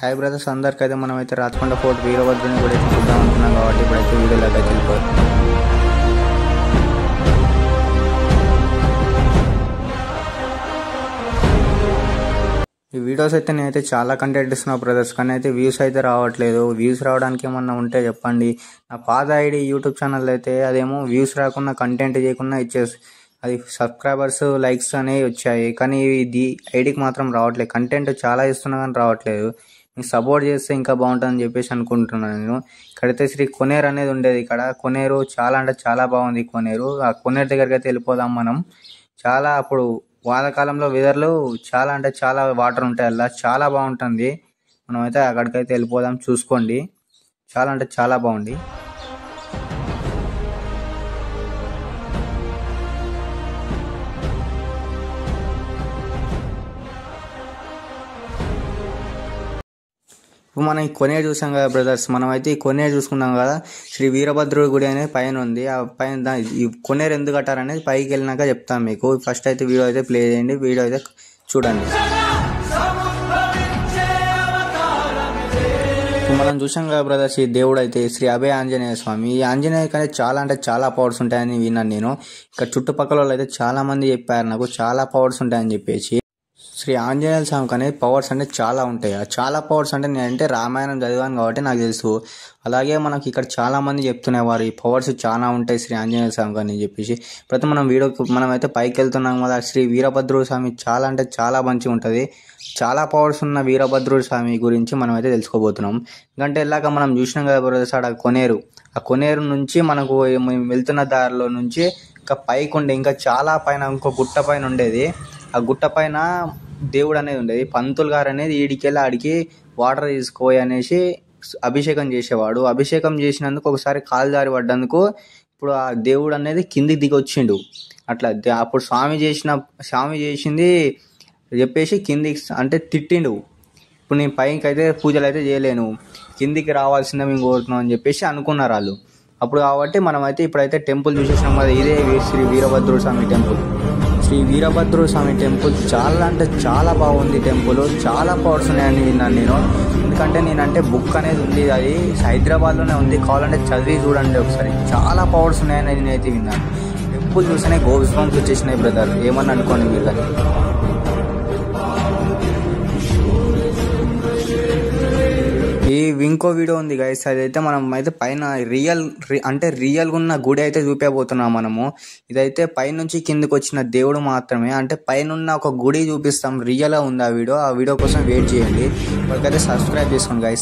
Hi brothers, అందరికైతే మనమైతే Rachakonda fort వీరభద్రుని కూడా అయితే చూద్దాం అనుకున్నాం కాబట్టి ఇప్పుడైతే వీడియోలోకి అయితే వెళ్ళిపోతాం. ఈ వీడియోస్ అయితే నేనైతే చాలా కంటెంట్ ఇస్తున్నా బ్రదర్స్, కానీ అయితే వ్యూస్ అయితే రావట్లేదు. వ్యూస్ రావడానికి ఏమన్నా ఉంటే చెప్పండి. నా పాత ఐడి యూట్యూబ్ ఛానల్ అయితే అదేమో వ్యూస్ రాకుండా కంటెంట్ చేయకుండా ఇచ్చేసి అది సబ్స్క్రైబర్స్ లైక్స్ అనేవి వచ్చాయి, కానీ ఇది ఐడికి మాత్రం రావట్లేదు. కంటెంట్ చాలా ఇస్తున్నా కానీ రావట్లేదు. మీకు సపోర్ట్ చేస్తే ఇంకా బాగుంటుందని చెప్పేసి అనుకుంటున్నాను నేను. ఇక్కడైతే శ్రీ కొనేరు అనేది ఉండేది. ఇక్కడ కొనేరు చాలా అంటే చాలా బాగుంది. కొనేరు ఆ కొనేరు దగ్గరికి అయితే వెళ్ళిపోదాం మనం. చాలా అప్పుడు వానాకాలంలో వెదర్లో చాలా అంటే చాలా వాటర్ ఉంటాయి, అలా చాలా బాగుంటుంది. మనమైతే అక్కడికైతే వెళ్ళిపోదాం, చూసుకోండి. చాలా అంటే చాలా బాగుంది. ఇప్పుడు మనం ఈ కొనేరు చూసాం కదా బ్రదర్స్, మనమైతే ఈ కొనేరు చూసుకున్నాం కదా. శ్రీ వీరభద్రుడి గుడి అనేది పైన ఉంది. ఆ పైన ఈ కొనేరు ఎందుకు కట్టారనేది పైకి వెళ్ళినాక చెప్తాను మీకు. ఫస్ట్ అయితే వీడియో అయితే ప్లే చేయండి, వీడియో అయితే చూడండి. మనం చూసాం కదా బ్రదర్స్, ఈ దేవుడు అయితే శ్రీ అభయ ఆంజనేయ స్వామి. ఈ ఆంజనేయ కానీ చాలా అంటే చాలా పవర్స్ ఉంటాయని విన్నాను నేను. ఇక్కడ చుట్టుపక్కల వాళ్ళు అయితే చాలా మంది చెప్పారు నాకు చాలా పవర్స్ ఉంటాయని చెప్పేసి. శ్రీ ఆంజనేయ స్వామికి అనేది పవర్స్ అంటే చాలా ఉంటాయి. ఆ చాలా పవర్స్ అంటే నేనంటే రామాయణం చదివాను కాబట్టి నాకు తెలుసు. అలాగే మనకి ఇక్కడ చాలా మంది చెప్తున్నారు ఈ పవర్స్ చాలా ఉంటాయి శ్రీ ఆంజనేయ స్వామికి అని చెప్పేసి. ప్రతి మనం అయితే పైకి వెళ్తున్నాం కదా. శ్రీ వీరభద్రుడు స్వామి చాలా అంటే చాలా మంచిగా ఉంటుంది. చాలా పవర్స్ ఉన్న వీరభద్రుడు స్వామి గురించి మనం అయితే తెలుసుకోబోతున్నాం. ఎందుకంటే ఇలాగ మనం చూసినాం కదా బ్రదర్స్, ఆ కొనేరు, ఆ కొనేరు నుంచి మనకు వెళ్తున్న దారిలో నుంచి ఇంకా పైకి ఉండే ఇంకా చాలా పైన ఇంకో గుట్ట పైన ఉండేది. ఆ గుట్ట పైన దేవుడు అనేది ఉండేది. పంతులు గారు అనేది ఈడికెళ్ళి ఆడికి వాటర్ తీసుకోయి అనేసి అభిషేకం చేసేవాడు. అభిషేకం చేసినందుకు ఒకసారి కాలు జారి పడ్డందుకు ఇప్పుడు ఆ దేవుడు అనేది కిందికి దిగి వచ్చిండు. అట్లా అప్పుడు స్వామి చేసింది చెప్పేసి కిందికి అంటే తిట్టిండు. ఇప్పుడు నేను పైకి అయితే పూజలు అయితే చేయలేను, కిందికి రావాల్సిందే మేము కోరుతున్నాం అని చెప్పేసి అనుకున్నారు వాళ్ళు. అప్పుడు కాబట్టి మనమైతే ఇప్పుడైతే టెంపుల్ చూసేసినాం కదా. ఇదే శ్రీ వీరభద్రుడు స్వామి టెంపుల్. శ్రీ వీరభద్రుడు స్వామి టెంపుల్ చాలా అంటే చాలా బాగుంది. టెంపుల్ చాలా పవర్స్ ఉన్నాయని విన్నాను నేను. ఎందుకంటే నేనంటే బుక్ అనేది ఉంది, అది హైదరాబాద్లోనే ఉంది, కావాలంటే చదివి చూడండి ఒకసారి. చాలా పవర్స్ ఉన్నాయని నేనైతే విన్నాను. టెంపుల్ చూస్తేనే గోస్ బంప్స్ వచ్చేసినాయి బ్రదర్, ఏమన్నా అనుకోండి మీరు. కానీ ఈ ఇంకో వీడియో ఉంది గైస్, అదైతే మనం అయితే పైన రియల్గా ఉన్న గుడి అయితే చూపించబోతున్నాం మనము. ఇదైతే పైనుంచి కిందకి వచ్చిన దేవుడు మాత్రమే, అంటే పైన ఉన్న ఒక గుడి చూపిస్తాం. రియల్గా ఉంది ఆ వీడియో కోసం వెయిట్ చేయండి. ఇప్పటికైతే సబ్స్క్రైబ్ చేసుకోండి గైస్.